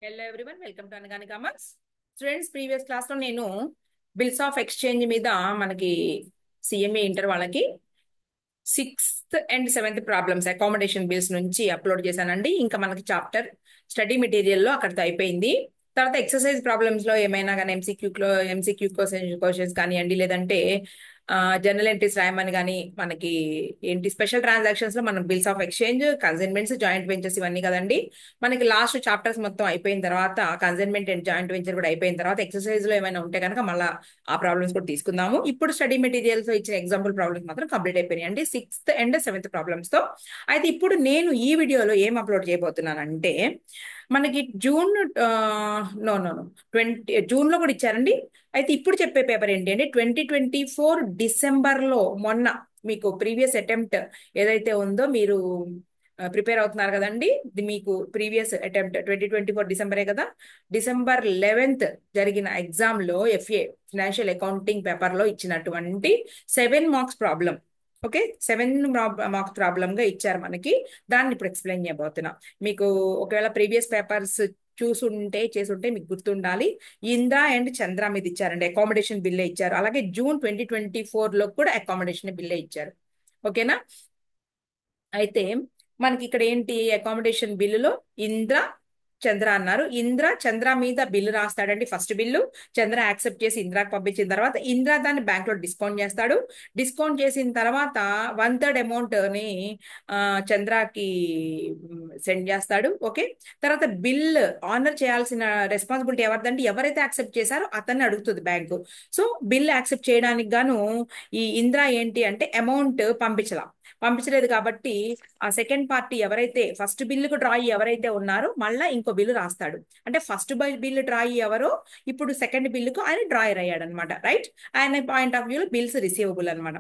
Hello everyone, welcome to Anagani commerce. Students, previous class లో నేను bills of exchange మీద మనకి సిఎంఏ ఇంటర్ వాళ్ళకి 6th and 7th problems accommodation bills నుంచి upload చేశానండి. ఇంకా మనకి చాప్టర్ స్టడీ మెటీరియల్ లో అక్కడితో అయిపోయింది. తర్వాత ఎక్సర్సైజ్ ప్రాబ్లమ్స్ లో ఏమైనా కానీ ఎంసీక్యూ క్వశ్చన్స్ కానివ్వండి, లేదంటే జనరల్ ఎంట్రీస్ రాయమని కానీ, మనకి ఏంటి స్పెషల్ ట్రాన్సాక్షన్స్ లో మనం bills of exchange, consignments, joint ventures ఇవన్నీ కదండి. మనకి లాస్ట్ చాప్టర్స్ మొత్తం అయిపోయిన తర్వాత కన్సైన్మెంట్ అండ్ జాయింట్ వెంచర్ కూడా అయిపోయిన తర్వాత ఎక్సర్సైజ్ లో ఏమైనా ఉంటే కనుక మళ్ళీ ఆ ప్రాబ్లమ్స్ కూడా తీసుకుందాము. ఇప్పుడు స్టడీ మెటీరియల్స్ ఇచ్చిన ఎగ్జాంపుల్ ప్రాబ్లమ్స్ మాత్రం కంప్లీట్ అయిపోయినాయి అండి, 6th and 7th ప్రాబ్లమ్స్ తో. అయితే ఇప్పుడు నేను ఈ వీడియోలో ఏం అప్లోడ్ చేయబోతున్నానంటే, మనకి June no no no 20 June లో కూడా ఇచ్చారండి. అయితే ఇప్పుడు చెప్పే పేపర్ ఏంటి అంటే 2024 డిసెంబర్ లో మొన్న మీకు ప్రీవియస్ అటెంప్ట్ ఏదైతే ఉందో మీరు ప్రిపేర్ అవుతున్నారు కదండి. ఇది మీకు ప్రీవియస్ అటెంప్ట్ 2024 డిసెంబరే కదా. December 11th జరిగిన ఎగ్జామ్ లో ఎఫ్ఏ ఫినాన్షియల్ అకౌంటింగ్ పేపర్ లో ఇచ్చినటువంటి 7 marks problem. Okay, 7 marks problem గా ఇచ్చారు మనకి. దాన్ని ఇప్పుడు ఎక్స్ప్లెయిన్ చేయబోతున్నా. మీకు ఒకవేళ ప్రీవియస్ పేపర్స్ చేసుంటే మీకు గుర్తుండాలి. ఇంద్ర అండ్ చంద్ర మీద ఇచ్చారండి, అకామిడేషన్ బిల్లే ఇచ్చారు. అలాగే జూన్ 2024 లో కూడా అకామిడేషన్ బిల్లే ఇచ్చారు. ఓకేనా. అయితే మనకి ఇక్కడ ఏంటి, అకామిడేషన్ బిల్లులో ఇంద్ర చంద్ర అన్నారు. ఇంద్ర చంద్ర మీద బిల్లు రాస్తాడండి. ఫస్ట్ బిల్లు చంద్ర యాక్సెప్ట్ చేసి ఇంద్రాకి పంపించిన తర్వాత ఇంద్ర దాన్ని బ్యాంక్ లో డిస్కౌంట్ చేస్తాడు. డిస్కౌంట్ చేసిన తర్వాత 1/3 అమౌంట్ ని చంద్రకి సెండ్ చేస్తాడు. ఓకే. తర్వాత బిల్ ఆనర్ చేయాల్సిన రెస్పాన్సిబిలిటీ ఎవరిదంటే, ఎవరైతే యాక్సెప్ట్ చేశారో అతన్ని అడుగుతుంది బ్యాంకు. సో బిల్ యాక్సెప్ట్ చేయడానికి గాను ఈ ఇంద్ర ఏంటి అంటే అమౌంట్ పంపించలేదు కాబట్టి ఆ సెకండ్ పార్టీ ఎవరైతే ఫస్ట్ బిల్లుకు డ్రాయి ఎవరైతే ఉన్నారో మళ్ళా ఇంకో బిల్లు రాస్తాడు. అంటే ఫస్ట్ బిల్లు డ్రాయి ఎవరో ఇప్పుడు సెకండ్ బిల్లుకు ఆయన డ్రాయర్ అయ్యాడు అనమాట. రైట్. ఆయన పాయింట్ ఆఫ్ వ్యూలో బిల్స్ రిసీవబుల్ అనమాట.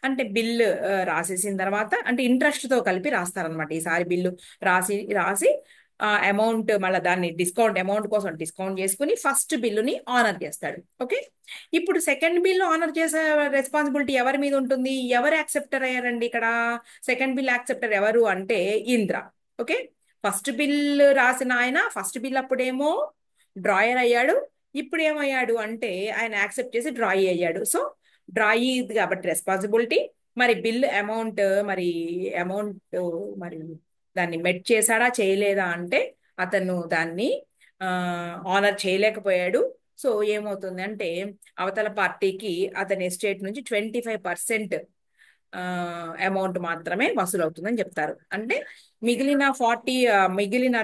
అంటే బిల్లు రాసేసిన తర్వాత అంటే ఇంట్రెస్ట్ తో కలిపి రాస్తారనమాట. ఈసారి బిల్లు రాసి రాసి అమౌంట్ మళ్ళీ దాన్ని అమౌంట్ కోసం డిస్కౌంట్ చేసుకుని ఫస్ట్ బిల్లుని ఆనర్ చేస్తాడు. ఓకే. ఇప్పుడు సెకండ్ బిల్ ఆనర్ చేసే రెస్పాన్సిబిలిటీ ఎవరి మీద ఉంటుంది? ఎవరు యాక్సెప్టర్ అయ్యారండి ఇక్కడ? సెకండ్ బిల్ యాక్సెప్టర్ ఎవరు అంటే ఇంద్ర. ఓకే. ఫస్ట్ బిల్ రాసిన ఆయన ఫస్ట్ బిల్ అప్పుడేమో డ్రాయర్ అయ్యాడు. ఇప్పుడు ఏమయ్యాడు అంటే ఆయన యాక్సెప్ట్ చేసి డ్రాయి అయ్యాడు. సో డ్రాయి కాబట్టి రెస్పాన్సిబిలిటీ. మరి బిల్ అమౌంట్ అమౌంట్ మరి దాన్ని మెట్ చేశాడా చేయలేదా అంటే అతను దాన్ని ఆనర్ చేయలేకపోయాడు. సో ఏమవుతుంది అంటే అవతల పార్టీకి అతని ఎస్టేట్ నుంచి 25% అమౌంట్ మాత్రమే వసూలు అవుతుందని చెప్తారు. అంటే మిగిలిన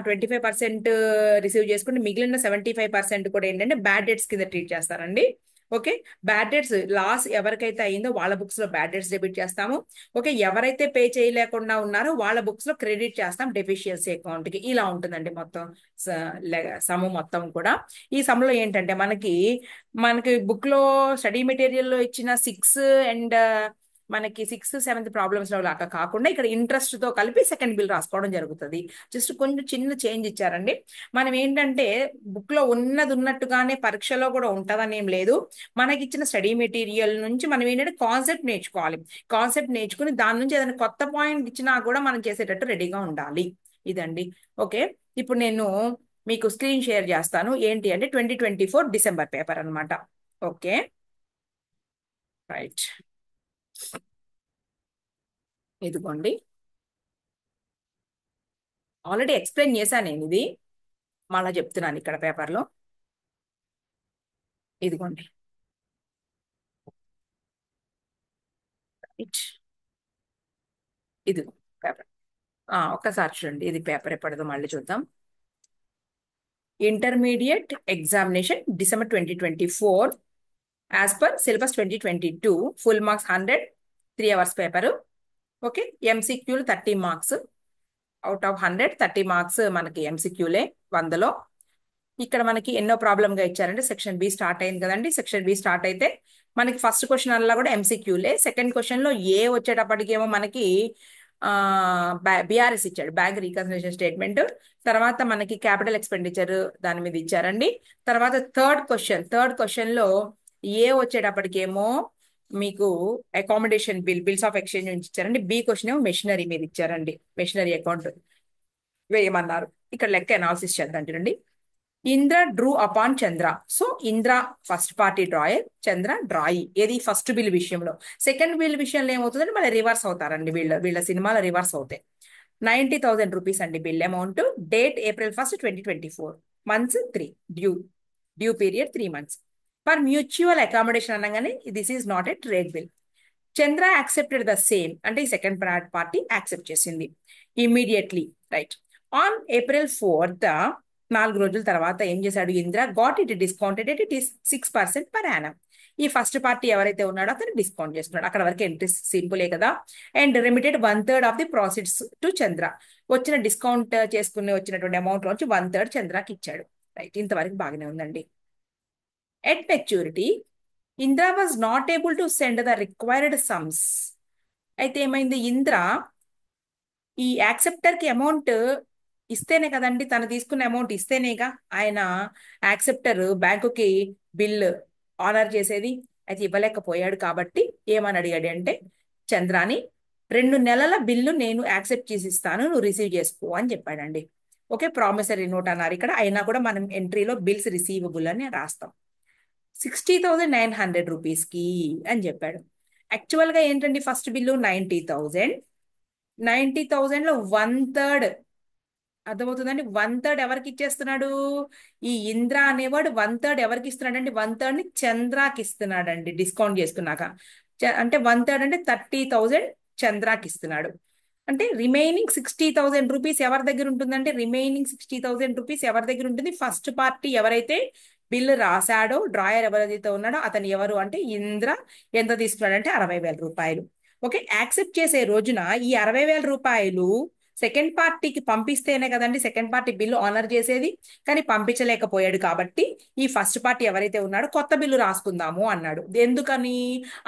25% రిసీవ్ చేసుకుంటే మిగిలిన 75% కూడా ఏంటంటే బ్యాడ్ డెట్స్ కింద ట్రీట్ చేస్తారండి. ఓకే. బ్యాడ్ డెట్స్ లాస్ ఎవరికైతే అయిందో వాళ్ళ బుక్స్ లో బ్యాడ్ డెట్స్ డెబిట్ చేస్తాము. ఓకే. ఎవరైతే పే చేయలేకుండా ఉన్నారో వాళ్ళ బుక్స్ లో క్రెడిట్ చేస్తాం డెఫిషియన్సీ అకౌంట్ కి. ఇలా ఉంటుందండి మొత్తం సమ్ మొత్తం కూడా. ఈ సమ్ లో ఏంటంటే మనకి బుక్ లో స్టడీ మెటీరియల్ లో ఇచ్చిన 6th 7th ప్రాబ్లమ్స్ లో లాగా కాకుండా ఇక్కడ ఇంట్రెస్ట్ తో కలిపి సెకండ్ బిల్ రాసుకోవడం జరుగుతుంది. జస్ట్ కొంచెం చిన్న చేంజ్ ఇచ్చారండి. మనం ఏంటంటే బుక్ లో ఉన్నది ఉన్నట్టుగానే పరీక్షలో కూడా ఉంటదని ఏం లేదు. మనకి ఇచ్చిన స్టడీ మెటీరియల్ నుంచి మనం ఏంటంటే కాన్సెప్ట్ నేర్చుకోవాలి. కాన్సెప్ట్ నేర్చుకుని దాని నుంచి ఏదైనా కొత్త పాయింట్ ఇచ్చినా కూడా మనం చేసేటట్టు రెడీగా ఉండాలి. ఇదండి. ఓకే. ఇప్పుడు నేను మీకు స్క్రీన్ షేర్ చేస్తాను. ఏంటి అంటే 2024 డిసెంబర్ పేపర్ అనమాట. ఓకే. రైట్. ఇదిగోండి, ఆల్రెడీ ఎక్స్ప్లెయిన్ చేశాను నేను ఇది, మళ్ళా చెప్తున్నాను ఇక్కడ పేపర్లో. ఇదిగోండి. రైట్. ఇది పేపర్. ఒక్కసారి చూడండి, ఇది పేపర్ ఎప్పటిదో మళ్ళీ చూద్దాం. Intermediate examination December 2024 as per syllabus 2022. Full marks 100, 3 hours paper. Okay. ఎంసీక్యూలు 30 మార్క్స్. అవుట్ ఆఫ్ 100 30 మార్క్స్ మనకి ఎంసీక్యూలే 100లో. ఇక్కడ మనకి ఎన్నో ప్రాబ్లమ్ గా ఇచ్చారంటే సెక్షన్ బి స్టార్ట్ అయింది కదండి. సెక్షన్ బి స్టార్ట్ అయితే మనకి ఫస్ట్ క్వశ్చన్ అలా కూడా ఎంసీక్యూలే. సెకండ్ క్వశ్చన్ లో ఏ వచ్చేటప్పటికేమో మనకి బిఆర్ఎస్ ఇచ్చాడు, బ్యాంక్ రీకన్సిలేషన్ స్టేట్మెంట్. తర్వాత మనకి క్యాపిటల్ ఎక్స్పెండిచర్ దాని మీద ఇచ్చారండి. తర్వాత థర్డ్ క్వశ్చన్ లో ఏ వచ్చేటప్పటికేమో మీకు అకామిడేషన్ బిల్స్ ఆఫ్ ఎక్స్చేంజ్ నుంచి ఇచ్చారండి. బి క్వశ్చన్ ఏమో మెషినరీ మీద ఇచ్చారండి. మెషినరీ అకౌంట్ వేయమన్నారు. ఇక్కడ లెక్క అనాలిసిస్ చేద్దాం చూడండి. Indra drew upon Chandra. So Indra first party drawer, Chandra drawee. ఏది ఫస్ట్ బిల్ విషయంలో. సెకండ్ బిల్ విషయంలో ఏమవుతుందంటే మళ్ళీ రివర్స్ అవుతారండి, వీళ్ళ వీళ్ళ సినిమాలో రివర్స్ అవుతాయి. 90,000 రూపీస్ అండి bill amount. Date April 1, 2024. Months 3. Due due period 3 months. For mutual accommodation అనగానే this is not a trade bill. Chandra accepted the same, అంటే ఈ సెకండ్ పార్టీ యాక్సెప్ట్ చేసింది ఇమ్మీడియట్లీ. రైట్. ఆన్ April 4, 4 రోజుల తర్వాత ఏం చేశాడు Indra, got it discounted it is 6% per annum. ఈ first party ఎవరైతే ఉన్నాడో అతను డిస్కౌంట్ చేస్తున్నాడు. అక్కడ వరకు ఎంట్రీ సింపులే కదా. And remitted 1/3 of the profits to Chandra. వచ్చిన డిస్కౌంట్ చేసుకుని వచ్చినటువంటి అమౌంట్ లోంచి 1/3 చంద్రకి ఇచ్చాడు. రైట్, ఇంతవరకు బాగానే ఉందండి. At maturity Indra was not able to send the required sums. అయితే ఏమైంది, ఇంద్ర ఈ యాక్సెప్టర్ కి అమౌంట్ ఇస్తేనే కదండి, తను తీసుకున్న అమౌంట్ ఇస్తేనేగా ఆయన యాక్సెప్టర్ బ్యాంకుకి బిల్ ఆనర్ చేసేది. అయితే ఇవ్వలేకపోయాడు కాబట్టి ఏమని అడిగాడు అంటే చంద్రాని, 2 నెలల బిల్లు నేను యాక్సెప్ట్ చేసి ఇస్తాను, నువ్వు రిసీవ్ చేసుకో అని చెప్పాడండి. ఓకే, ప్రామిసరీ నోట్ అన్నారు ఇక్కడ. అయినా కూడా మనం ఎంట్రీలో బిల్స్ రిసీవబుల్ అని రాస్తాం. 60,900 రూపీస్కి అని చెప్పాడు. యాక్చువల్గా ఏంటండి ఫస్ట్ బిల్లు 90,000. 90,000లో 1/3 అర్థమవుతుందండి. 1/3 ఎవరికి ఇచ్చేస్తున్నాడు ఈ ఇంద్ర అనేవాడు. 1/3 ఎవరికి ఇస్తున్నాడండి, 1/3 ని చంద్రాకి ఇస్తున్నాడండి డిస్కౌంట్ చేసుకున్నాక. అంటే 1/3 అంటే 30,000 చంద్రాకి ఇస్తున్నాడు. అంటే రిమైనింగ్ 60,000 రూపీస్ ఎవరి దగ్గర ఉంటుందంటే, రిమైనింగ్ 60,000 రూపీస్ ఎవరి దగ్గర ఉంటుంది, ఫస్ట్ పార్టీ ఎవరైతే బిల్లు రాశాడో, డ్రాయర్ ఎవరైతే ఉన్నాడో అతను ఎవరు అంటే ఇంద్ర. ఎంత తీసుకున్నాడంటే 60,000 రూపాయలు. ఓకే, యాక్సెప్ట్ చేసే రోజున ఈ 60,000 రూపాయలు సెకండ్ పార్టీకి పంపిస్తేనే కదండి సెకండ్ పార్టీ బిల్లు ఆనర్ చేసేది. కానీ పంపించలేకపోయాడు కాబట్టి ఈ ఫస్ట్ పార్టీ ఎవరైతే ఉన్నాడో కొత్త బిల్లు రాసుకుందాము అన్నాడు. ఎందుకని,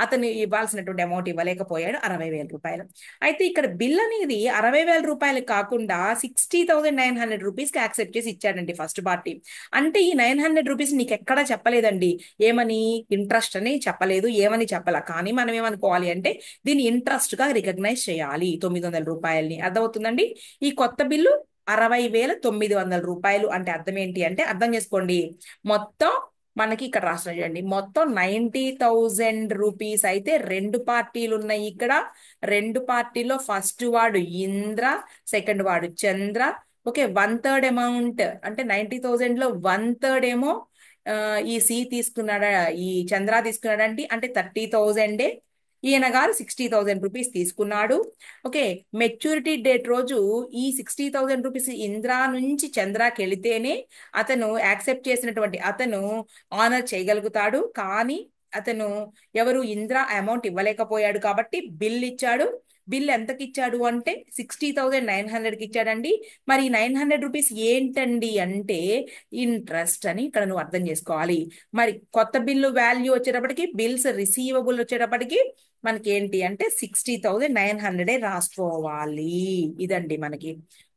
అతను ఇవ్వాల్సినటువంటి అమౌంట్ ఇవ్వలేకపోయాడు, 60,000 రూపాయలు. అయితే ఇక్కడ బిల్ అనేది 60,000 రూపాయలు కాకుండా 60,900 రూపీస్కి యాక్సెప్ట్ చేసి ఇచ్చాడండి ఫస్ట్ పార్టీ. అంటే ఈ 900 రూపీస్ నీకు ఎక్కడా చెప్పలేదండి ఏమని, ఇంట్రెస్ట్ అని చెప్పలేదు, ఏమని చెప్పాల. కానీ మనం ఏమనుకోవాలి అంటే దీన్ని ఇంట్రెస్ట్ గా రికగ్నైజ్ చేయాలి 900 రూపాయలని. అర్థమవుతుందండి. ఈ కొత్త బిల్లు 60,900 రూపాయలు. అంటే అర్థం ఏంటి అంటే, అర్థం చేసుకోండి, మొత్తం మనకి ఇక్కడ రాసిన చూడండి, మొత్తం 90,000 రూపీస్ అయితే 2 పార్టీలు ఉన్నాయి ఇక్కడ. 2 పార్టీలో ఫస్ట్ వాడు ఇంద్ర, సెకండ్ వాడు చంద్ర. ఓకే, 1/3 అమౌంట్ అంటే 90,000లో 1/3 ఏమో ఈ సి తీసుకున్నాడా, ఈ చంద్ర తీసుకున్నాడండి. అంటే 30,000. ఈయన గారు 60,000 రూపీస్ తీసుకున్నాడు. ఓకే, మెచ్యూరిటీ డేట్ రోజు ఈ 60,000 రూపీస్ ఇంద్రా నుంచి చంద్రాకి వెళితేనే అతను యాక్సెప్ట్ చేసినటువంటి అతను ఆనర్ చేయగలుగుతాడు. కానీ అతను ఎవరు, ఇంద్ర అమౌంట్ ఇవ్వలేకపోయాడు కాబట్టి బిల్ ఇచ్చాడు. బిల్ ఎంతకి ఇచ్చాడు అంటే 60,900కి ఇచ్చాడండి. మరి 900 రూపీస్ ఏంటండి అంటే ఇంట్రెస్ట్ అని ఇక్కడ నువ్వు అర్థం చేసుకోవాలి. మరి కొత్త బిల్లు వాల్యూ వచ్చేటప్పటికి, బిల్స్ రిసీవబుల్ వచ్చేటప్పటికి మనకి ఏంటి అంటే 60,900 రాసుకోవాలి. ఇదండి మనకి.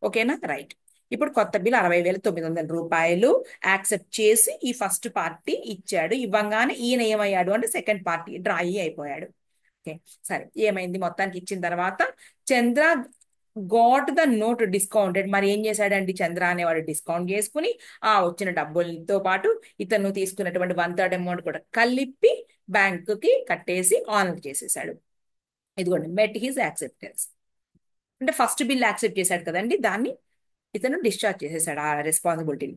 ఓకేనా, రైట్. ఇప్పుడు కొత్త బిల్ 60,900 రూపాయలు యాక్సెప్ట్ చేసి ఈ ఫస్ట్ పార్టీ ఇచ్చాడు. ఇవ్వంగానే ఈయన ఏమయ్యాడు అంటే సెకండ్ పార్టీ డ్రాయి అయిపోయాడు. ఓకే, సరే, ఏమైంది మొత్తానికి ఇచ్చిన తర్వాత చంద్ర గాట్ ద నోట్ డిస్కౌంటెడ్. మరి ఏం చేశాడండి చంద్ర అనేవాడు, డిస్కౌంట్ చేసుకుని ఆ వచ్చిన డబ్బులతో పాటు ఇతను తీసుకున్నటువంటి 1/3 అమౌంట్ కూడా కలిపి బ్యాంకుకి కట్టేసి ఆనర్ చేసేసాడు. ఇదిగోండి, మెట్ హిజ్ యాక్సెప్టెన్స్. అంటే ఫస్ట్ బిల్ యాక్సెప్ట్ చేశాడు కదండి, దాన్ని ఇతను డిశ్చార్జ్ చేసేసాడు ఆ రెస్పాన్సిబిలిటీని.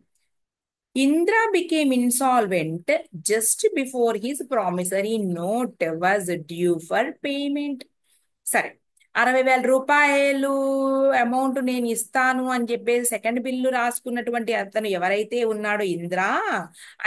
Indra became insolvent just before his promissory note was due for payment. సరే, 60,000 రూపాయలు అమౌంట్ నేను ఇస్తాను అని చెప్పేసి సెకండ్ బిల్లు రాసుకున్నటువంటి అతను ఎవరైతే ఉన్నాడో ఇంద్ర,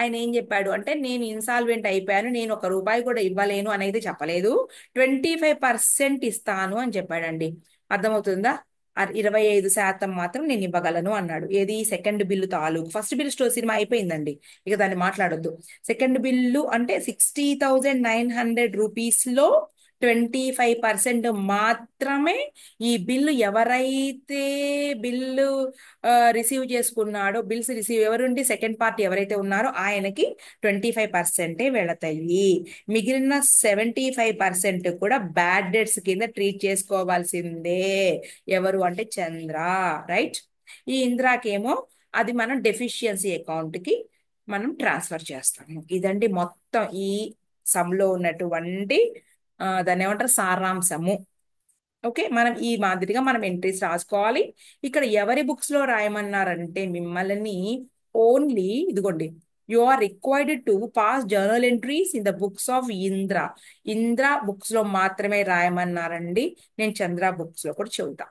ఆయన ఏం చెప్పాడు అంటే నేను ఇన్సాల్వెంట్ అయిపోయాను, నేను 1 రూపాయి కూడా ఇవ్వలేను అనేది చెప్పలేదు, 25% ఇస్తాను అని చెప్పాడండి. అర్థమవుతుందా, 25% మాత్రం నేను ఇవ్వగలను అన్నాడు. ఏది, సెకండ్ బిల్లు తాలూకు. ఫస్ట్ బిల్ సినిమా అయిపోయిందండి, ఇక దాన్ని మాట్లాడొద్దు. సెకండ్ బిల్లు అంటే 60,900 రూపీస్లో 25% మాత్రమే ఈ బిల్లు ఎవరైతే బిల్లు రిసీవ్ చేసుకున్నాడో, బిల్స్ రిసీవ్ ఎవరుండి సెకండ్ పార్టీ ఎవరైతే ఉన్నారో ఆయనకి 25% వెళతాయి. మిగిలిన 75% కూడా బ్యాడ్ డెట్స్ కింద ట్రీట్ చేసుకోవాల్సిందే. ఎవరు అంటే చంద్ర. రైట్. ఈ ఇంద్రాకేమో అది మనం డెఫిషియన్సీ అకౌంట్కి మనం ట్రాన్స్ఫర్ చేస్తాము. ఇదండి మొత్తం ఈ సమ్లో ఉన్నటువంటి దాన్ని ఏమంటారు సారాంశము. ఓకే, మనం ఈ మాదిరిగా మనం ఎంట్రీస్ రాసుకోవాలి. ఇక్కడ ఎవరి బుక్స్ లో రాయమన్నారంటే మిమ్మల్ని ఓన్లీ ఇదిగోండి, you are required to pass journal entries in the books of Indra books లో మాత్రమే రాయమన్నారండి. నేను చంద్ర బుక్స్ లో కూడా చెబుతా.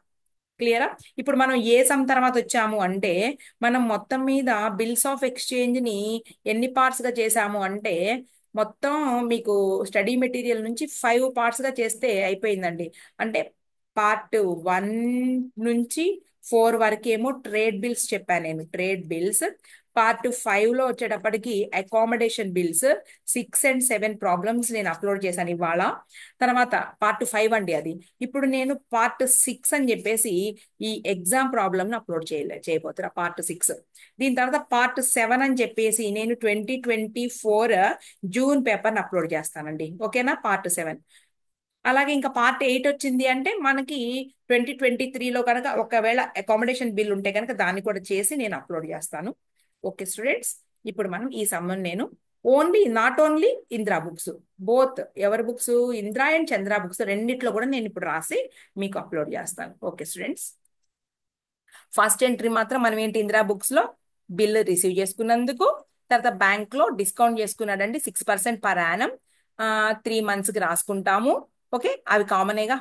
క్లియరా? ఇప్పుడు మనం ఏ సమ్ తర్వాత వచ్చాము అంటే మనం మొత్తం మీద బిల్స్ ఆఫ్ ఎక్స్చేంజ్ ని ఎన్ని పార్ట్స్ గా చేసాము అంటే మొత్తం మీకు స్టడీ మెటీరియల్ నుంచి 5 పార్ట్స్ గా చేస్తే అయిపోయిందండి. అంటే పార్ట్ 1 నుంచి 4 వరకేమో ట్రేడ్ బిల్స్ చెప్పాను నేను, ట్రేడ్ బిల్స్. పార్ట్ 5 లో వచ్చేటప్పటికి అకామిడేషన్ బిల్స్ 6 and 7 ప్రాబ్లమ్స్ నేను అప్లోడ్ చేశాను ఇవాళ. తర్వాత పార్ట్ 5 అండి అది. ఇప్పుడు నేను పార్ట్ 6 అని చెప్పేసి ఈ ఎగ్జామ్ ప్రాబ్లమ్ అప్లోడ్ చేయబోతున్నా, పార్ట్ 6. దీని తర్వాత పార్ట్ 7 అని చెప్పేసి నేను 2024 జూన్ పేపర్ని అప్లోడ్ చేస్తానండి. ఓకేనా? పార్ట్ 7. అలాగే ఇంకా పార్ట్ 8 వచ్చింది అంటే మనకి 2023లో కనుక ఒకవేళ అకామిడేషన్ బిల్ ఉంటే కనుక దాన్ని కూడా చేసి నేను అప్లోడ్ చేస్తాను. ఓకే స్టూడెంట్స్, ఇప్పుడు మనం ఈ సమ్మన్ నేను not only Indra books, both ఎవరి books, Indra and Chandra books రెండిట్లో కూడా నేను ఇప్పుడు రాసి మీకు అప్లోడ్ చేస్తాను. ఓకే స్టూడెంట్స్, ఫస్ట్ ఎంట్రీ మాత్రం మనం ఏంటి, ఇందిరా బుక్స్ లో బిల్ రిసీవ్ చేసుకున్నందుకు, తర్వాత బ్యాంక్ లో డిస్కౌంట్ చేసుకున్నాడండి 6% పర్ యానం, 3 months కి రాసుకుంటాము. ఓకే, అవి కామనేగా.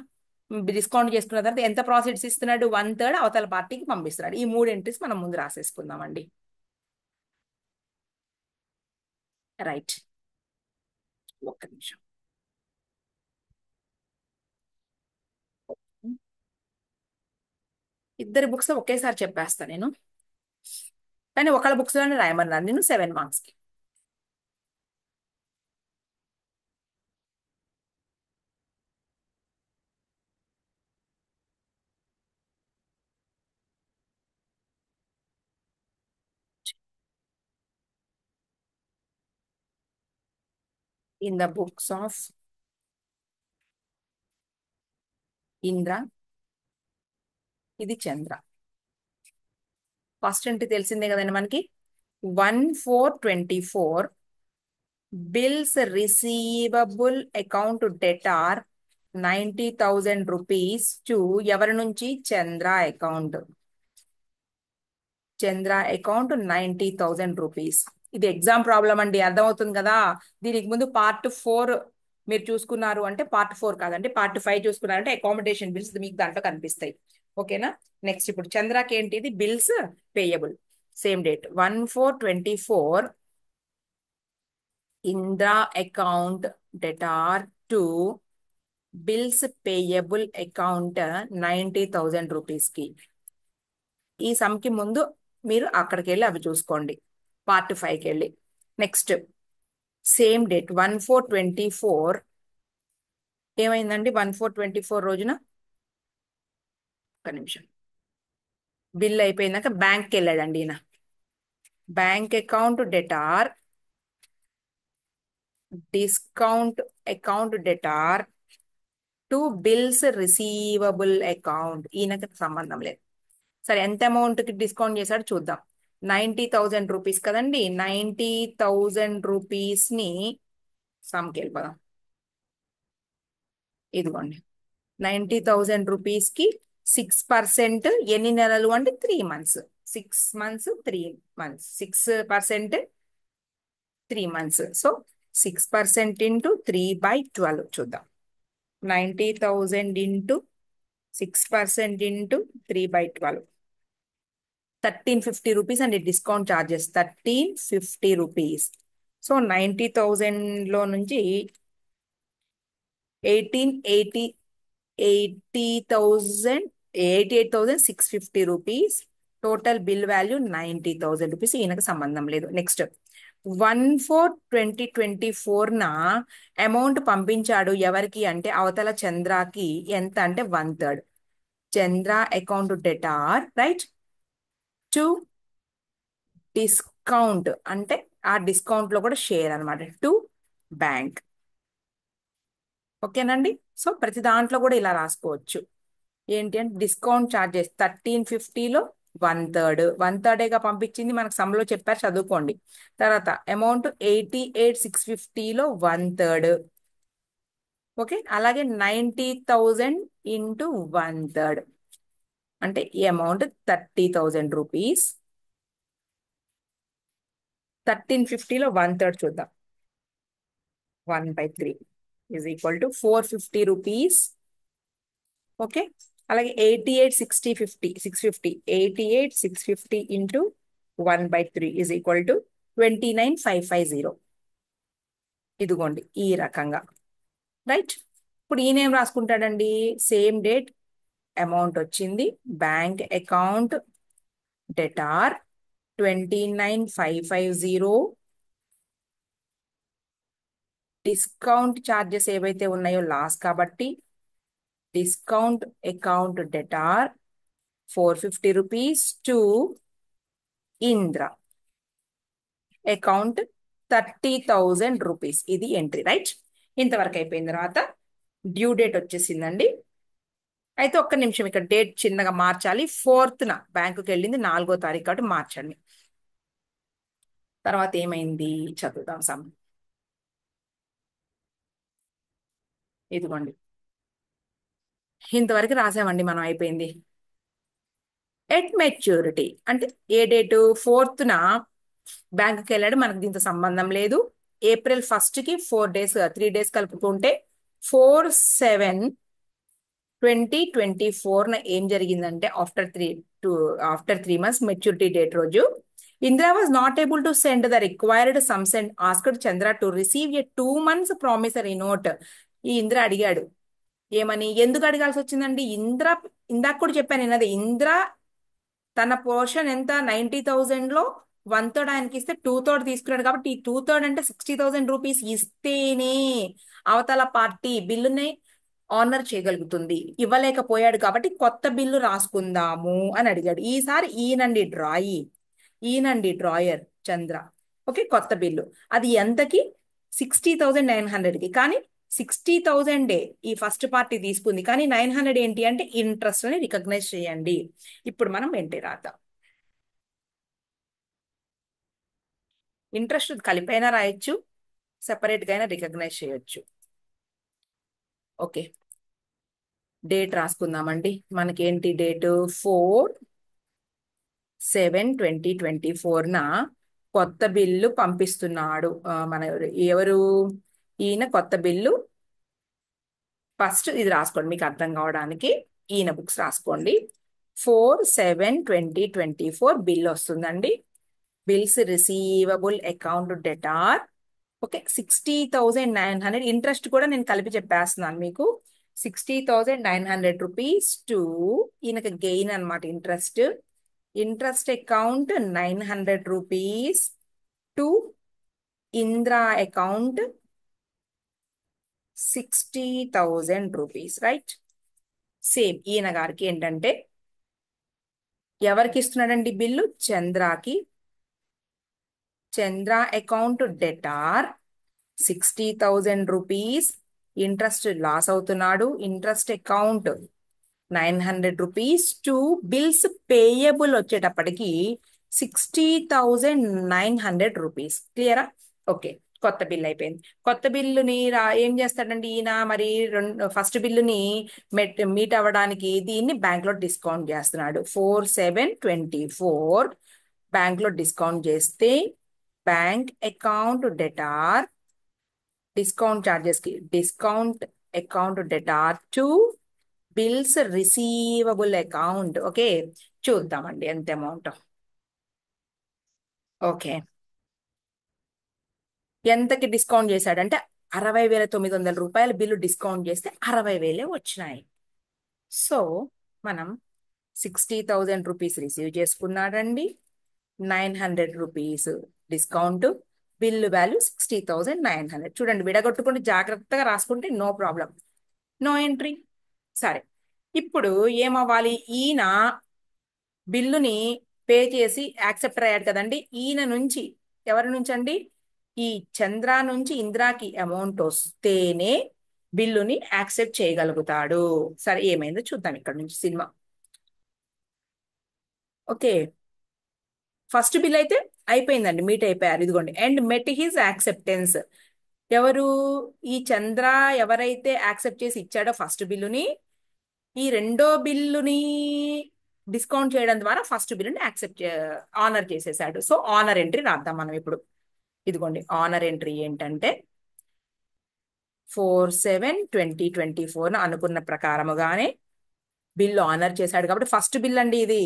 డిస్కౌంట్ చేసుకున్న తర్వాత ఎంత ప్రాఫిట్స్ ఇస్తున్నాడు, 1/3 అవతల పార్టీకి పంపిస్తున్నాడు. ఈ 3 ఎంట్రీస్ మనం ముందు రాసేసుకుందామండి. రైట్, ఒక్క నిమిషం. ఇద్దరు బుక్స్ ఒకేసారి చెప్పేస్తా నేను, కానీ ఒకళ్ళ బుక్స్ లోనే రాయమన్నాను నేను 7 marks కి. In the books of Indra, ఇది చంద్ర. ఫస్ట్ ఎంట్రీ తెలిసిందే కదండి మనకి, 1/4/24 bills receivable account debtor 90,000 rupees to ఎవరి నుంచి, చంద్ర అకౌంట్. చంద్ర అకౌంట్ 90,000 రూపీస్. ఇది ఎగ్జామ్ ప్రాబ్లం అండి, అర్థమవుతుంది కదా. దీనికి ముందు పార్ట్ 4 మీరు చూసుకున్నారు అంటే, పార్ట్ 4 కాదండి పార్ట్ 5 చూసుకున్నారంటే అకామిడేషన్ బిల్స్ మీకు దాంట్లో కనిపిస్తాయి. ఓకేనా? నెక్స్ట్ ఇప్పుడు చంద్రకి ఏంటి, ఇది bills payable, same date 1/4/24 Indra account debtor to bills payable account 90,000 rupees కి. ఈ సమ్ కి ముందు మీరు అక్కడికి వెళ్ళి అవి చూసుకోండి, పార్ట్ 5కి వెళ్ళి. నెక్స్ట్ సేమ్ డేట్ 1/4/24 ఏమైందండి, 1/4/24 రోజున ఒక నిమిషం, బిల్ అయిపోయినాక బ్యాంక్కి వెళ్ళాడండి ఈయన. Bank account debtor discount account debtor to bills receivable account, ఈయనకి సంబంధం లేదు. సరే, ఎంత అమౌంట్ కి డిస్కౌంట్ చేశాడు చూద్దాం. 90,000 రూపీస్ కదండి, 90,000 రూపీస్ ని సమ్కి వెళ్ళిపోదాం. ఇదిగోండి, 90,000 రూపీస్ కి 6% ఎన్ని నెలలు అంటే 3 months, 6 months 3 months, 6% 3 months. So 6% into 3/12 చూద్దాం. 90,000 ఇంటూ 6% ఇంటూ 3/12, 1350 రూపీస్ అండి డిస్కౌంట్ ఛార్జెస్, 1350 రూపీస్. సో 90,000 లో నుంచి 88,650 rupees, total bill value 90,000 rupees. ఈయనకు సంబంధం లేదు. నెక్స్ట్ 1/4/2024 అమౌంట్ పంపించాడు ఎవరికి అంటే అవతల చంద్రకి. ఎంత అంటే 1/3. Chandra account debtor right to discount, అంటే ఆ డిస్కౌంట్ లో కూడా షేర్ అనమాట, టు బ్యాంక్. ఓకేనండి. సో ప్రతి దాంట్లో కూడా ఇలా రాసుకోవచ్చు. ఏంటి అంటే డిస్కౌంట్ ఛార్జెస్ 1350లో 1/3 పంపించింది మనకు సమ్లో చెప్పారు, చదువుకోండి. తర్వాత అమౌంట్ 88,650లో 1/3. ఓకే, అలాగే 90,000 ఇంటూ 1/3 అంటే ఈ అమౌంట్ 30,000 రూపీస్. 1350లో 1/3 చూద్దాం. 1/3 is equal to 450 rupees. Okay, అలాగే 88,650 ఇంటూ 1/3 ఈజ్ ఈక్వల్ టు 29,550. ఇదిగోండి ఈ రకంగా, రైట్. ఇప్పుడు ఈయనేం రాసుకుంటాడండి? సేమ్ డేట్ అమౌంట్ వచ్చింది, bank account debtor 29,550. Discount charges ఏవైతే ఉన్నాయో లాస్ కాబట్టి discount account debtor 450 rupees to Indra account 30,000 rupees. ఇది ఎంట్రీ, రైట్. ఇంతవరకు అయిపోయిన తర్వాత డ్యూ డేట్ వచ్చేసిందండి. అయితే ఒక్క నిమిషం, ఇక్కడ డేట్ చిన్నగా మార్చాలి. 4th బ్యాంకుకి వెళ్ళింది, 4వ తారీఖు కాబట్టి మార్చండి. తర్వాత ఏమైంది చదువుదాం. ఇదిగోండి ఇంతవరకు రాసామండి మనం, అయిపోయింది. ఎట్ మెచ్యూరిటీ అంటే ఏ డేటు? 4th బ్యాంకుకి వెళ్ళాడు, మనకు దీంతో సంబంధం లేదు. April 1st 4 days 3 days కలుపుకుంటే 4/7/2024 ఏం జరిగిందంటే ఆఫ్టర్ 3 months మెచ్యూరిటీ డేట్ రోజు Indira was not able to send the required sums and asked Chandra to receive a 2 months promissory note. ఈ ఇంద్ర అడిగాడు ఏమని? ఎందుకు అడగాల్సి వచ్చిందండి? ఇందాక కూడా చెప్పాను నేను, అది ఇంద్ర తన పోర్షన్ ఎంత 90,000లో 1/3 ఆయనకి ఇస్తే 2/3 తీసుకున్నాడు కాబట్టి ఈ 2/3 అంటే 60,000 రూపీస్ ఇస్తేనే అవతల పార్టీ బిల్లుని ఆనర్ చేయగలుగుతుంది. ఇవ్వలేకపోయాడు కాబట్టి కొత్త బిల్లు రాసుకుందాము అని అడిగాడు. ఈసారి ఈయనండి డ్రాయర్ చంద్ర. ఓకే, కొత్త బిల్లు అది ఎంతకి? 60,900కి. కానీ 60,000 ఈ ఫస్ట్ పార్టీ తీసుకుంది, కానీ 900 ఏంటి అంటే ఇంట్రెస్ట్ అని రికగ్నైజ్ చేయండి. ఇప్పుడు మనం ఎంట్రీ రాద్దాం. ఇంట్రెస్ట్ కలిపైనా రాయొచ్చు, సెపరేట్గా అయినా రికగ్నైజ్ చేయొచ్చు. ఓకే, డేట్ రాసుకుందామండి. మనకేంటి డేటు? 4/7/2024 కొత్త బిల్లు పంపిస్తున్నాడు. మన ఎవరు? ఈయన కొత్త బిల్లు. ఫస్ట్ ఇది రాసుకోండి మీకు అర్థం కావడానికి, ఈయన బుక్స్ రాసుకోండి. 4/7/2024 బిల్ వస్తుందండి. Bills receivable account debtor. Okay, 60,900. Interest కూడా నేను కలిపి చెప్పేస్తున్నాను మీకు. 60,900 రూపీస్ టు ఈయనకి గెయిన్ అనమాట interest account 900 rupees to Indra account 60,000 rupees, right. Same ఈయన గారికి ఏంటంటే ఎవరికి ఇస్తున్నాడండి బిల్లు? చంద్రకి. Chandra account debtor 60,000 rupees. Interest loss అవుతున్నాడు. Interest account 900 rupees to bills payable వచ్చేటప్పటికి 60,900 రూపీస్. క్లియరా? ఓకే, కొత్త బిల్ అయిపోయింది. కొత్త బిల్లుని ఏం చేస్తాడండి ఈయన? మరి ఫస్ట్ బిల్లుని మీట్ అవ్వడానికి దీన్ని బ్యాంక్ లో డిస్కౌంట్ చేస్తున్నాడు. 4/7/24 బ్యాంక్ లో డిస్కౌంట్ చేస్తే bank account debtor discount charges కి discount account debtor to bills receivable account. Okay, చూద్దామండి ఎంత అమౌంట్. ఓకే, ఎంతకి డిస్కౌంట్ చేశాడంటే 60,900 రూపాయల బిల్లు డిస్కౌంట్ చేస్తే 60,000 వచ్చినాయి. సో మనం 60,000 రూపీస్ రిసీవ్ చేసుకున్నాడండి. 900 రూపీస్ డిస్కౌంట్, బిల్లు వాల్యూ 60,900. చూడండి, విడగొట్టుకుంటే జాగ్రత్తగా రాసుకుంటే నో ప్రాబ్లం, నో ఎంట్రీ. సరే, ఇప్పుడు ఏమవ్వాలి? ఈయన బిల్లుని పే చేసి యాక్సెప్టర్ అయ్యాడు కదండి. ఈయన నుంచి ఎవరి నుంచి అండి? ఈ చంద్ర నుంచి ఇంద్రాకి అమౌంట్ వస్తేనే బిల్లుని యాక్సెప్ట్ చేయగలుగుతాడు. సరే, ఏమైందో చూద్దాం ఇక్కడ నుంచి సినిమా. ఓకే, ఫస్ట్ బిల్ అయితే అయిపోయిందండి, మీట్ అయిపోయారు, ఇదిగోండి. And met his acceptance. ఎవరు? ఈ చంద్ర ఎవరైతే యాక్సెప్ట్ చేసి ఇచ్చాడో ఫస్ట్ బిల్లుని, ఈ రెండో బిల్లుని డిస్కౌంట్ చేయడం ద్వారా ఫస్ట్ బిల్లుని ఆనర్ చేసేసాడు. సో ఆనర్ ఎంట్రీ రాద్దాం మనం ఇప్పుడు. ఇదిగోండి, ఆనర్ ఎంట్రీ ఏంటంటే 4/7/2024 అనుకున్న ప్రకారముగానే బిల్ ఆనర్ చేశాడు కాబట్టి ఫస్ట్ బిల్ అండి ఇది.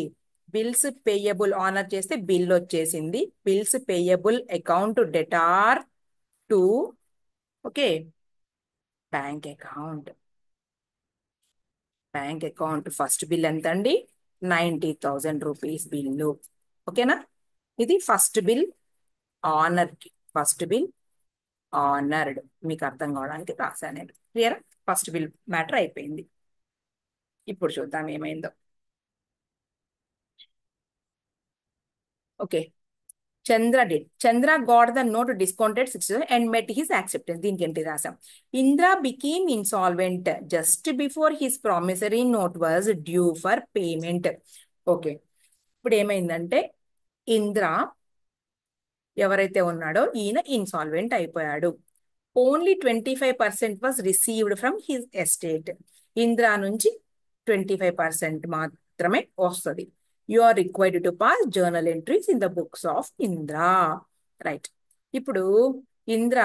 బిల్స్ పేయబుల్ ఆనర్ చేస్తే బిల్ వచ్చేసింది. Bills payable account debtor to, okay, bank account. Bank account first bill ఎంత అండి? 90,000 రూపీస్ బిల్లు. ఓకేనా? ఇది ఫస్ట్ బిల్ ఆనర్ కి. ఫస్ట్ బిల్ ఆనర్డ్, మీకు అర్థం కావడానికి రాశాను నేను. క్లియర్? ఫస్ట్ బిల్ మ్యాటర్ అయిపోయింది. ఇప్పుడు చూద్దాం ఏమైందో. Okay, Chandra got the note discounted 60 and met his acceptance. దీనికి ఏంటి రాసాం? Indra became insolvent just before his promissory note was due for payment. Okay, ఇప్పుడు ఏమైందంటే ఇంద్ర ఎవరైతే ఉన్నాడో ఈయన ఇన్సాల్వెంట్ అయిపోయాడు. Only 25% was received from his estate. Indra నుంచి 25% మాత్రమే వస్తుంది. You are required to pass journal entries in the books of Indra. Right. ఇప్పుడు ఇంద్ర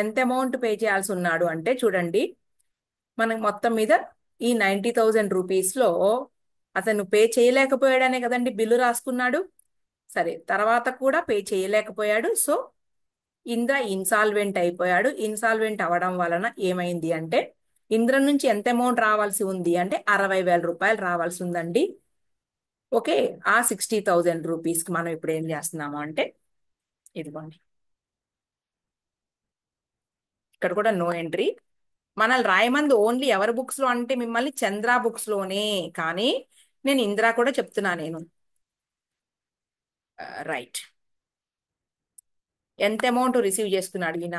ఎంత అమౌంట్ పే చేయాల్సి ఉన్నాడు అంటే చూడండి, మనకు మొత్తం మీద ఈ 90,000 రూపీస్లో అతను పే చేయలేకపోయాడనే కదండి బిల్లు రాసుకున్నాడు. సరే, తర్వాత కూడా పే చేయలేకపోయాడు. సో ఇంద్ర ఇన్సాల్వెంట్ అయిపోయాడు. ఇన్సాల్వెంట్ అవ్వడం వలన ఏమైంది అంటే ఇంద్ర నుంచి ఎంత అమౌంట్ రావాల్సి ఉంది అంటే 60,000 రూపాయలు రావాల్సి ఉందండి. ఓకే, ఆ 60,000 రూపీస్కి మనం ఇప్పుడు ఏం చేస్తున్నాము అంటే ఇదిగోండి, ఇక్కడ కూడా నో ఎంట్రీ. మనల్ని రాయమంది ఓన్లీ ఎవరి బుక్స్ లో అంటే మిమ్మల్ని చంద్ర బుక్స్ లోనే, కానీ నేను ఇందిరా కూడా చెప్తున్నా నేను. రైట్. ఎంత అమౌంట్ రిసీవ్ చేసుకున్నాడు ఈయన?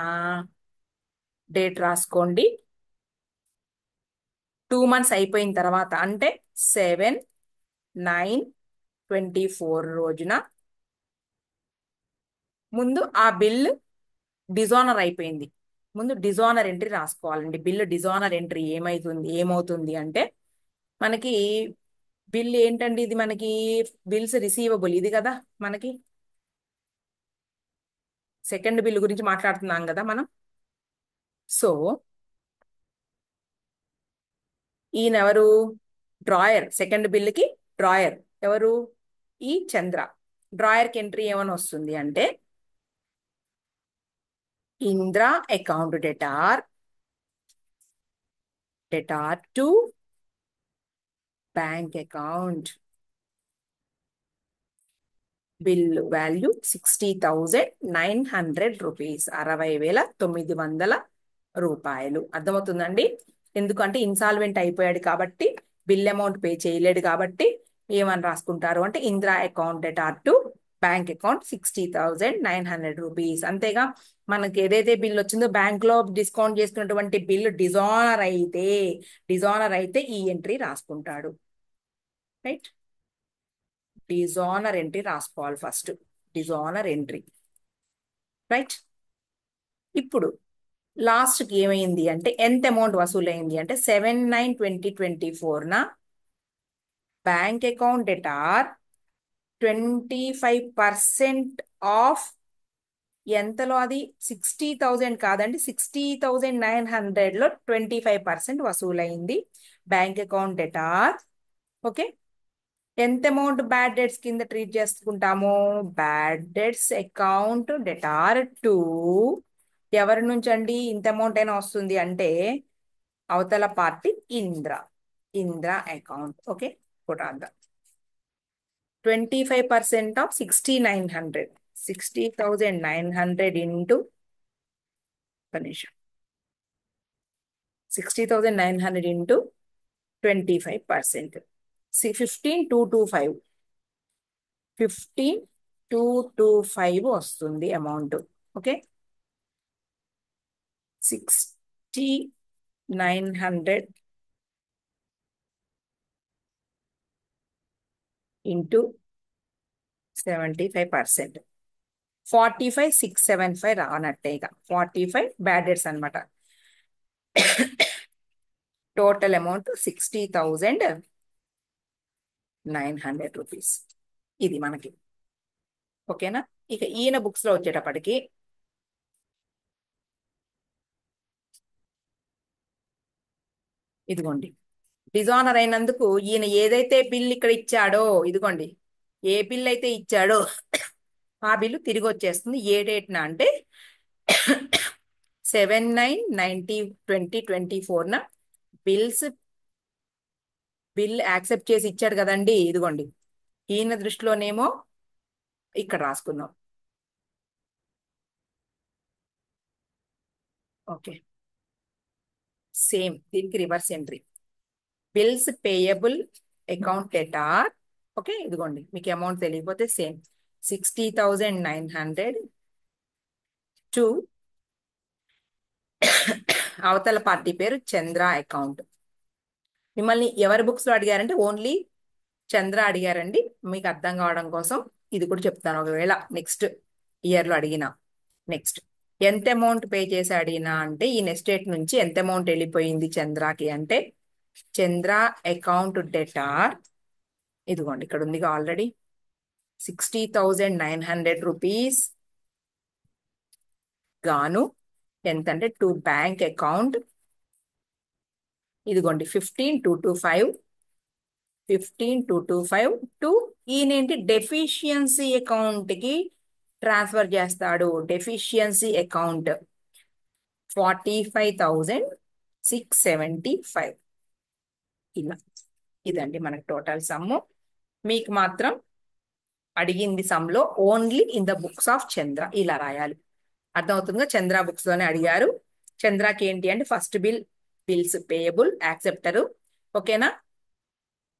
డేట్ రాసుకోండి. 2 months అయిపోయిన తర్వాత అంటే 7/9/24 రోజున ముందు ఆ బిల్ డిజానర్ అయిపోయింది. ముందు డిజానర్ ఎంట్రీ రాసుకోవాలండి. బిల్లు డిజానర్ ఎంట్రీ ఏమవుతుంది అంటే మనకి బిల్ ఏంటండి ఇది? మనకి బిల్స్ రిసీవబుల్ ఇది కదా. మనకి సెకండ్ బిల్ గురించి మాట్లాడుతున్నాం కదా మనం. సో ఈయన ఎవరు? డ్రాయర్. సెకండ్ బిల్కి డ్రాయర్ ఎవరు? ఈ చంద్ర. డ్రాయర్కి ఎంట్రీ ఏమని వస్తుంది అంటే Indra account debtor to bank account. Bill value 60,900 rupees. 60,900 రూపాయలు. అర్థమవుతుందండి? ఎందుకంటే ఇన్సాల్వెంట్ అయిపోయాడు కాబట్టి, బిల్ అమౌంట్ పే చేయలేడు కాబట్టి ఏమని రాసుకుంటారు అంటే Indra account debtor to bank account 60,900 rupees. అంతేగా, మనకి ఏదైతే బిల్ వచ్చిందో బ్యాంక్ లో డిస్కౌంట్ చేసుకున్నటువంటి బిల్ డిజానర్ అయితే ఈ ఎంట్రీ రాసుకుంటాడు. రైట్. డిజానర్ ఎంట్రీ రాసుకోవాలి ఫస్ట్. Dishonour entry. రైట్. ఇప్పుడు లాస్ట్కి ఏమైంది అంటే ఎంత అమౌంట్ వసూలైంది అంటే 7/9/2024 బ్యాంక్ అకౌంట్ డెటార్ 25% ఆఫ్ ఎంతలో? అది 60,000 కాదండి, 60,900లో 25% వసూలైంది బ్యాంక్ అకౌంట్ డెటార్. ఓకే, ఎంత అమౌంట్ బ్యాడ్ డెట్స్ కింద ట్రీట్ చేసుకుంటాము? Bad debts account debtor to ఎవరి నుంచి అండి ఇంత అమౌంట్ అయినా వస్తుంది అంటే అవతల పార్టీ ఇంద్ర అకౌంట్. ఓకే, కూడా 25% ఆఫ్ 60,900. 60,900 into 60,900 into 25%. 15,225. 15,225 వస్తుంది అమౌంట్. Okay, 60,900 into 75%. 45,675 రానట్టే ఇక 45 బ్యాడ్ డేట్స్ అనమాట. Total amount 60,900 rupees. ఇది మనకి ఓకేనా. ఇక ఈయన బుక్స్ లో వచ్చేటప్పటికి ఇదిగోండి, డిజానర్ అయినందుకు ఈయన ఏదైతే బిల్ ఇక్కడ ఇచ్చాడో, ఇదిగోండి ఏ బిల్ అయితే ఇచ్చాడో ఆ బిల్లు తిరిగి వచ్చేస్తుంది. ఏ డేట్న అంటే 7/9/2024 బిల్ యాక్సెప్ట్ చేసి ఇచ్చాడు కదండి. ఇదిగోండి ఈయన దృష్టిలోనేమో ఇక్కడ రాసుకుందాం. ఓకే, సేమ్ దీనికి reverse entry. Bills payable account debtor. Okay, ఇదిగోండి మీకు అమౌంట్ తెలియకపోతే సేమ్ 60,900 టు అవతల పార్టీ పేరు చంద్ర అకౌంట్. మిమ్మల్ని ఎవరి బుక్స్ లో అడిగారంటే ఓన్లీ చంద్ర అడిగారండి. మీకు అర్థం కావడం కోసం ఇది కూడా చెప్తాను. ఒకవేళ నెక్స్ట్ ఇయర్ లో అడిగినా, నెక్స్ట్ ఎంత అమౌంట్ పే చేసి అడిగినా అంటే ఈ ఎస్టేట్ నుంచి ఎంత అమౌంట్ వెళ్ళిపోయింది చంద్రకి అంటే చంద్ర అకౌంట్ డెటార్ ఇదిగోండి ఇక్కడ ఉంది ఆల్రెడీ 60,900 రూపీస్ గాను ఎంతంటే టు బ్యాంక్ అకౌంట్ ఇదిగోండి 15,225 టు ఈయనేంటి డెఫిషియన్సీ అకౌంట్ కి ట్రాన్స్ఫర్ చేస్తాడు. డెఫిషియన్సీ అకౌంట్ 45,675 ఇలా. ఇదండి మనకి టోటల్ సమ్ము. మీకు మాత్రం అడిగింది సమ్లో only in the books of Chandra ఇలా రాయాలి. అర్థమవుతుందిగా, చంద్ర బుక్స్ లోనే అడిగారు. చంద్రకి ఏంటి అంటే ఫస్ట్ బిల్స్ పేయబుల్ యాక్సెప్టరు. ఓకేనా,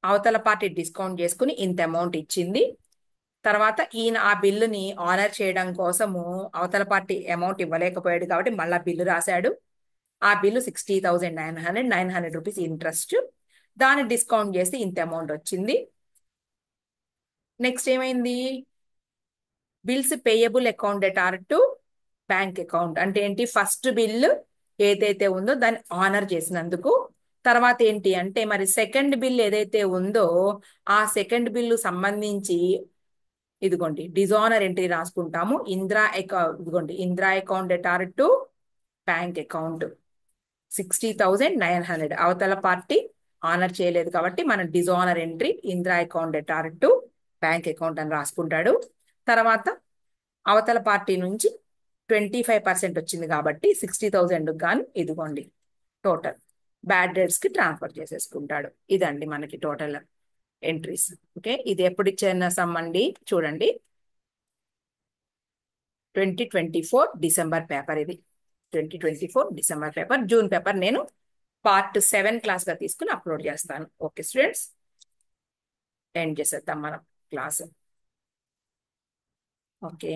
అవతల పార్టీ డిస్కౌంట్ చేసుకుని ఇంత అమౌంట్ ఇచ్చింది. తర్వాత ఈయన ఆ బిల్లుని ఆనర్ చేయడం కోసము అవతల పార్టీ అమౌంట్ ఇవ్వలేకపోయాడు కాబట్టి మళ్ళా బిల్లు రాశాడు. ఆ బిల్లు 60,900 రూపీస్ ఇంట్రెస్ట్. దాన్ని డిస్కౌంట్ చేసి ఇంత అమౌంట్ వచ్చింది. నెక్స్ట్ ఏమైంది, bills payable account debtor to bank account అంటే ఏంటి, ఫస్ట్ బిల్లు ఏదైతే ఉందో దాన్ని ఆనర్ చేసినందుకు. తర్వాత ఏంటి అంటే మరి సెకండ్ బిల్ ఏదైతే ఉందో ఆ సెకండ్ బిల్లు సంబంధించి ఇదిగోండి డిజానర్ ఎంట్రీ రాసుకుంటాము. ఇదిగోండి Indra account debtor to bank account 60,900 అవతల పార్టీ ఆనర్ చేయలేదు కాబట్టి మనం dishonour entry Indra account debtor to bank account అని రాసుకుంటాడు. తర్వాత అవతల పార్టీ నుంచి 25% వచ్చింది కాబట్టి 60,000 గాను ఇదిగోండి టోటల్ బ్యాడ్ డెట్స్ కి ట్రాన్స్ఫర్ చేసేసుకుంటాడు. ఇదండి మనకి టోటల్ ఎంట్రీస్. ఓకే, ఇది ఎప్పుడు ఇచ్చిన సమ్ అండి చూడండి, 2024 డిసెంబర్ పేపర్. ఇది 2024 డిసెంబర్ పేపర్. జూన్ పేపర్ నేను పార్ట్ 7 క్లాస్ గా తీసుకుని అప్లోడ్ చేస్తాను. ఓకే స్టూడెంట్స్, ఎండ్ చేసేద్దాం మనం క్లాస్. ఓకే.